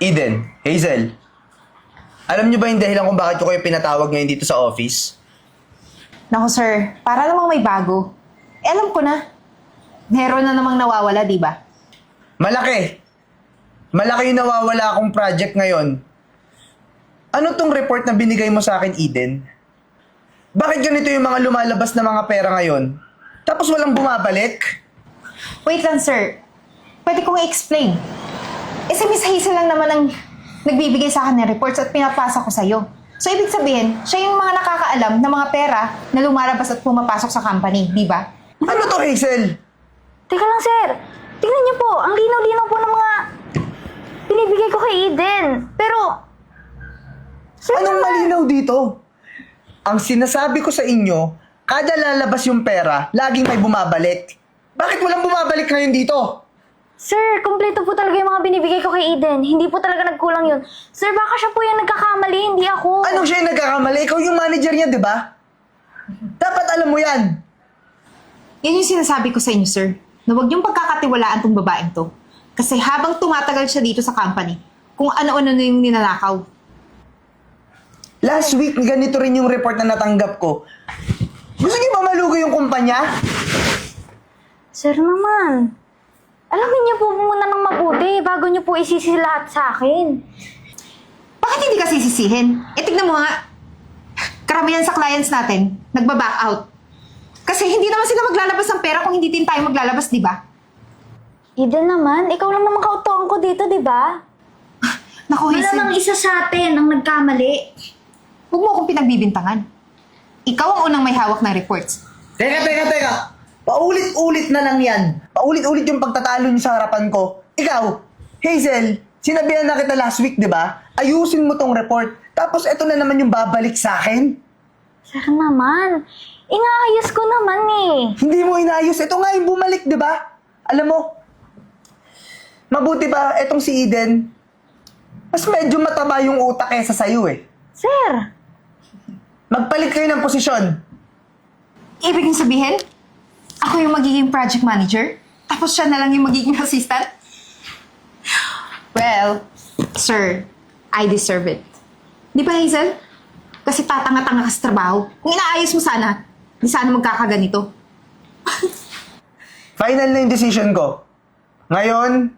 Eden, Hazel, alam niyo ba yung dahilan kung bakit ko kayo pinatawag ngayon dito sa office? Naku sir, para namang may bago. Alam ko na. Meron na namang nawawala, di ba? Malaki! Malaki yung nawawala akong project ngayon. Ano tong report na binigay mo sa akin, Eden? Bakit ganito yung mga lumalabas na mga pera ngayon? Tapos walang bumabalik? Wait lang sir. Pwede kong i-explain. Eh si Miss Hazel lang naman ang nagbibigay sa akin ng reports at pinapasa ko sa'yo. So ibig sabihin, siya yung mga nakakaalam ng mga pera na lumalabas at pumapasok sa company, di ba? Ano to, Hazel? Teka lang, sir. Tingnan niyo po, ang linaw-linaw po ng mga binibigay ko kay Eden. Pero, sir, Anong malinaw dito? Ang sinasabi ko sa inyo, kada lalabas yung pera, laging may bumabalik. Bakit walang bumabalik ngayon dito? Sir, kumpleto po talaga yung mga binibigay ko kay Eden. Hindi po talaga nagkulang yun. Sir, baka siya po yung nagkakamali, hindi ako. Anong siya yung nagkakamali? Ikaw yung manager niya, di ba? Dapat alam mo yan. Yan yung sinasabi ko sa inyo sir, na huwag niyong pagkakatiwalaan tong babaeng to. Kasi habang tumatagal siya dito sa company, kung ano-ano na yung ninanakaw. Last week, ganito rin yung report na natanggap ko. Gusto niyo ba malugi yung kumpanya? Sir naman, alamin niyo po muna ng mabuti bago niyo po isisi lahat sa akin. Bakit hindi ka sisisihin? Eh tignan mo nga, karamihan sa clients natin, nagba-back out. Kasi hindi naman sila maglalabas ng pera kung hindi din tayo maglalabas, di ba? Eden naman, ikaw lang naman kautuan ko dito, di ba? Naku, Hazel, Malamang isa sa atin ang nagkamali. huwag mo akong pinagbibintangan. Ikaw ang unang may hawak ng reports. Teka. Paulit-ulit na lang yan. Paulit-ulit yung pagtatalo niyo sa harapan ko. Ikaw, Hazel, sinabihan na kita last week, di ba? Ayusin mo tong report. Tapos eto na naman yung babalik sa akin. Sir naman, inaayos ko naman eh. Hindi mo inayos. Ito nga yung bumalik, di ba? Alam mo, mabuti ba etong si Eden? Mas medyo mataba yung utak kesa sa'yo eh. Sir, Magpalit kayo ng posisyon. Ibig kong sabihin, ako yung magiging project manager, tapos siya na lang yung magiging assistant? Well, sir, I deserve it. Di ba, Hazel? Kasi tatanga-tanga ka sa trabaho. Kung inaayos mo sana, di sana magkakaganito. Final na yung decision ko. Ngayon,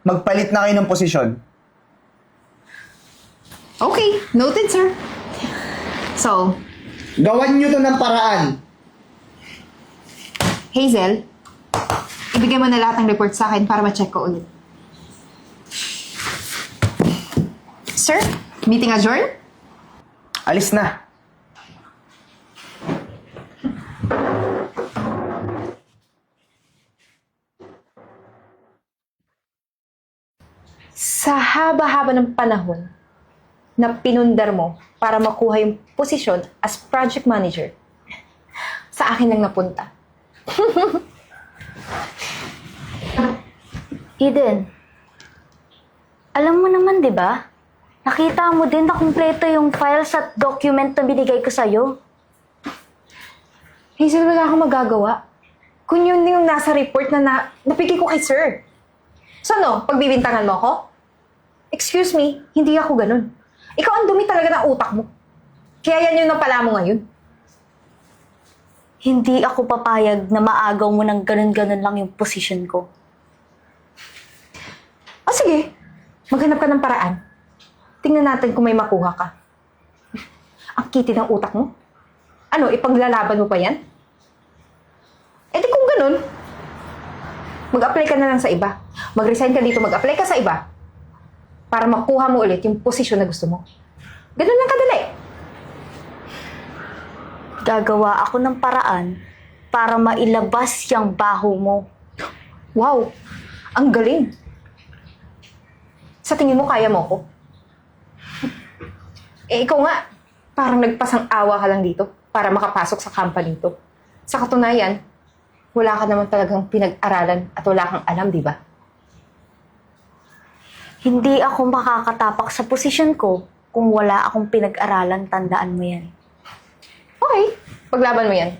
magpalit na kayo ng posisyon. Okay, noted, sir. So, Gawan nyo to ng paraan. Hazel, ibigay mo na lahat ng report sa akin para ma-check ko ulit. Sir, meeting adjourned? Alis na. Sa haba-haba ng panahon na pinundar mo para makuha yung posisyon as project manager, sa akin lang napunta. Eden, alam mo naman, di ba? Nakita mo din na kumpleto yung files at document na binigay ko sa'yo. Hazel, wala akong magagawa. Kung yun yung nasa report na napigay ko kay sir. So no, pagbibintangan mo ako? Excuse me, hindi ako ganun. Ikaw ang dumi talaga ng utak mo. Kaya yan yung napala mo ngayon. Hindi ako papayag na maagaw mo ng ganun-ganun lang yung position ko. O sige, maghanap ka ng paraan. Tingnan natin kung may makuha ka. Ang kitty ng utak mo. Ano, ipaglalaban mo pa yan? E di kung ganun, mag-apply ka na lang sa iba. Mag-resign ka dito, mag-apply ka sa iba. Para makuha mo ulit yung posisyon na gusto mo. Ganun lang kadali. Gagawa ako ng paraan para mailabas yung baho mo. Wow, ang galing. Sa tingin mo, kaya mo ko? Eh, ikaw nga, parang nagpasang-awa ka lang dito para makapasok sa company to. Sa katunayan, wala ka naman talagang pinag-aralan at wala kang alam, di ba? Hindi ako makakatapak sa posisyon ko kung wala akong pinag-aralan, tandaan mo yan. Okay, paglaban mo yan.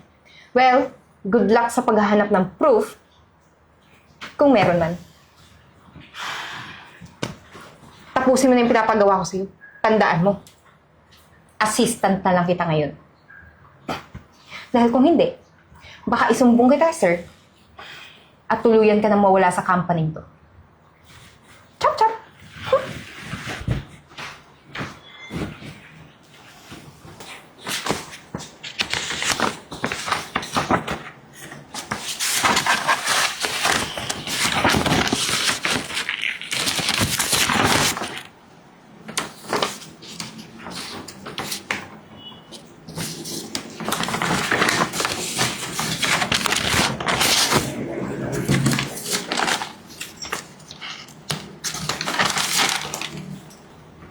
Well, good luck sa paghahanap ng proof kung meron man. tapusin mo na yung pinapagawa ko sa'yo. Tandaan mo, assistant na lang kita ngayon. Dahil kung hindi, baka isumbong kita, sir, at tuluyan ka na mawala sa company to. Chop, chop!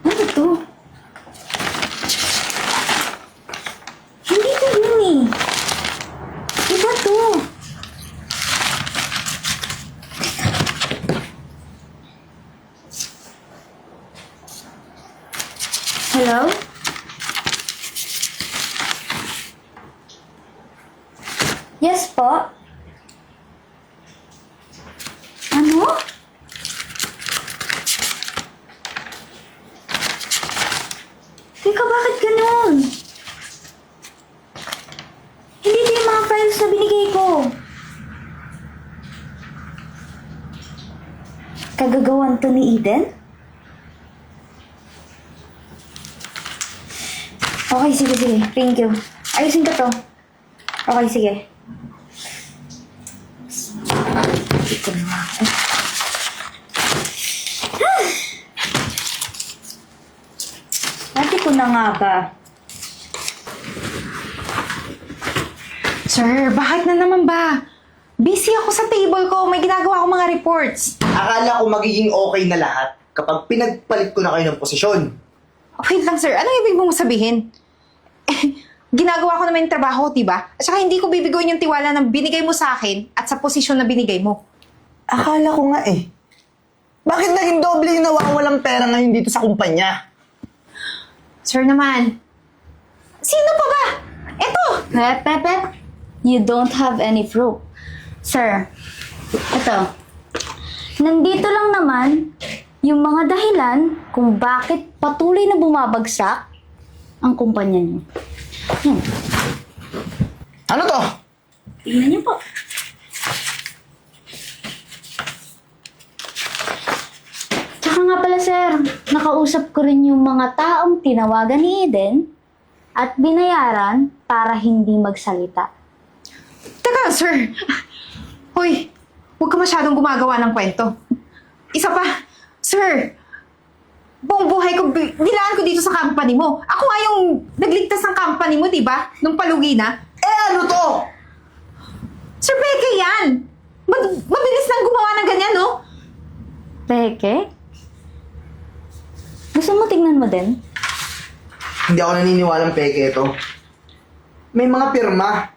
Ano to? Hindi to yun eh. Iba to. Hello? Yes po. Ano? Teka, bakit ganun? Hindi ito yung mga files na binigay ko. Kagagawan to ni Eden? Okay, sige. Thank you. Ayusin ko to. Okay, sige. Ito na nga ako. Ate ko na nga ba? Sir, bakit na naman ba? Busy ako sa table ko. May ginagawa akong mga reports. Akala ko magiging okay na lahat kapag pinagpalit ko na kayo ng posisyon. Wait lang, sir. Anong ibig mong sabihin? Ginagawa ko naman yung trabaho, diba? At saka hindi ko bibiguin yung tiwala na binigay mo sa akin at sa posisyon na binigay mo. Akala ko nga eh. Bakit naging doble yung nawawalang pera ngayon dito sa kumpanya? Sir naman, sino pa ba? Eto! Pepe, you don't have any proof. Sir, ito. Nandito lang naman yung mga dahilan kung bakit patuloy na bumabagsak ang kumpanya niyo. Yan. Ano to? Tingnan niyo po. Tsaka nga pala, sir, nakausap ko rin yung mga taong tinawagan ni Eden at binayaran para hindi magsalita. Teka, sir. Hoy, huwag ka masyadong gumagawa ng kwento. Isa pa, sir, buong buhay ko, nilaan ko dito sa company mo. Ako nga yung nagligtas ng company mo, di ba? Nung palugi na. Eh ano to? Sir, peke yan. Mabilis lang gumawa ng ganyan, no? Peke? Gusto mo tingnan mo din? Hindi ako naniniwalang peke ito. May mga pirma.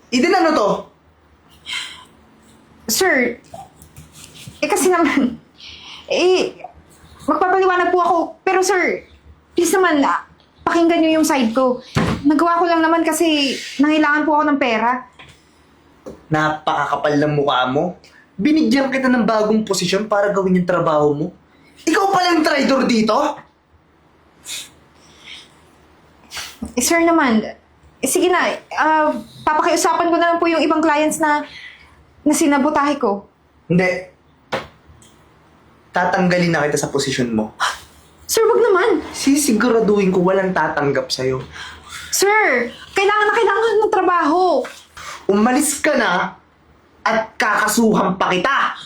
Eden, ano to? Sir, kasi naman, magpapaliwanag po ako. Pero sir, please naman, pakinggan niyo yung side ko. Nagawa ko lang naman kasi nangailangan po ako ng pera. Napakakapal ng mukha mo. Binigyan kita ng bagong posisyon para gawin yung trabaho mo. Ikaw pala yung traitor dito? Sir naman, sige na, papakiusapan ko na lang po yung ibang clients na sinabotahe ko. Hindi. Tatanggalin na kita sa posisyon mo. Sir, wag naman. Sisiguraduhin ko walang tatanggap sa'yo. Sir, kailangan na kailangan ng trabaho. Umalis ka na at kakasuhan pa kita.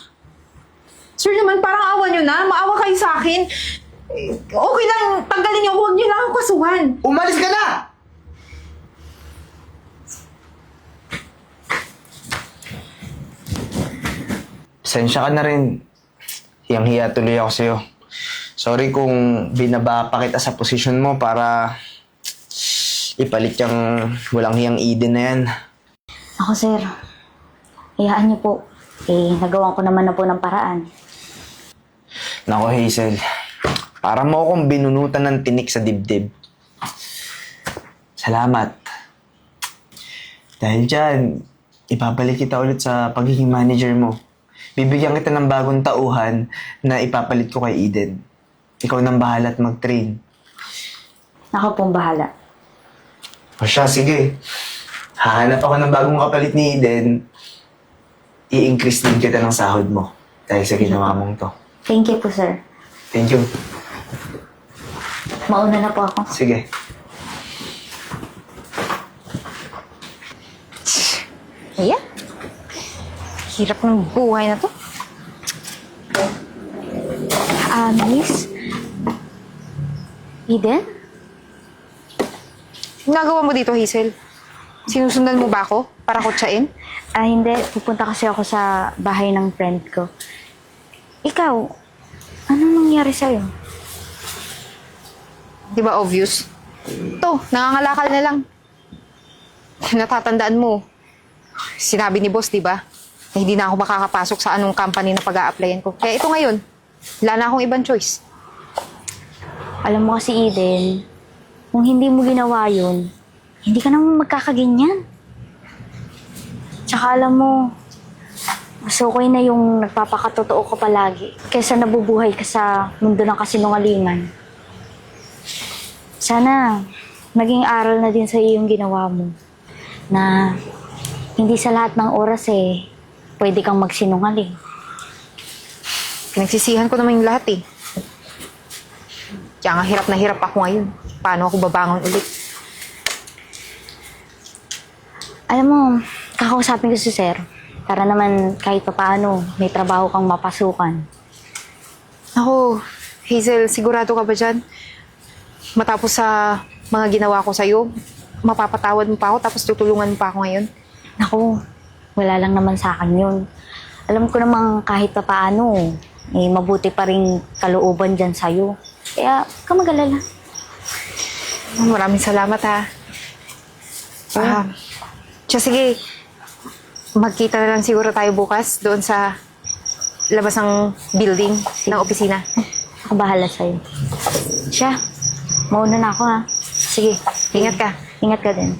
Sir naman, parang awa nyo na. Maawa kayo sa akin. Okay lang, tanggalin niyo. Huwag niyo lang ako kasuhan. Umalis ka na! Pasensya ka na rin. Hiyang-hiya tuloy ako sa'yo. Sorry kung binaba pa kita sa posisyon mo para ipalit yung walang hiyang Eden na yan. Ako, sir. Hayaan niyo po. Nagawan ko naman na po ng paraan. Nako, Hazel. Para mo akong binunutan ng tinik sa dibdib. Salamat. Dahil dyan, ibabalik kita ulit sa pagiging manager mo. bibigyan kita ng bagong tauhan na ipapalit ko kay Eden. Ikaw nang bahala at mag-train. Ako pong bahala. O siya, sige. Hahanap ako ng bagong kapalit ni Eden. I-increase din kita ng sahod mo dahil sa ginawa mong to. Thank you po, sir. Thank you. Mauna na po ako. Sige. Ayan. Hirap ng buhay na to. Miss? Eden? Ginagawa mo dito, Hazel? Sinusundan mo ba ako para kutsain? Hindi. Pupunta kasi ako sa bahay ng friend ko. Ikaw, anong nangyari sa'yo? Di ba obvious? To, nangangalakal na lang. Natatandaan mo. Sinabi ni boss, di ba? Na hindi na ako makakapasok sa anong company na pag-a-applyan ko. Kaya ito ngayon, wala na akong ibang choice. Alam mo kasi, Eden, kung hindi mo ginawa yun, hindi ka naman magkakaganyan. Tsaka alam mo, mas okay na yung nagpapakatotoo ka palagi kaysa nabubuhay ka sa mundo ng kasinungalingan. Sana maging aral na din sa iyo yung ginawa mo. Na hindi sa lahat ng oras pwede kang magsinungaling. Pinagsisihan ko naman yung lahat eh. Kaya nga hirap na hirap ako ngayon. Paano ako babangon ulit? Alam mo, kakausapin ko si Sir para naman kahit pa paano may trabaho kang mapasukan. Ako, Hazel, sigurado ka ba dyan? Matapos sa mga ginawa ko sa'yo, mapapatawad mo pa ako tapos tutulungan mo pa ako ngayon? Naku, wala lang naman sa akin yun. Alam ko namang kahit pa paano, mabuti pa rin kalooban dyan sa'yo. Kaya, ka mag-alala. Maraming salamat ha. Siya, sige. Magkita na lang siguro tayo bukas doon sa labas ng building ng opisina. Ako bahala sa'yo. Siya, mauna na ako ha. Sige, ingat ka. Ingat ka din.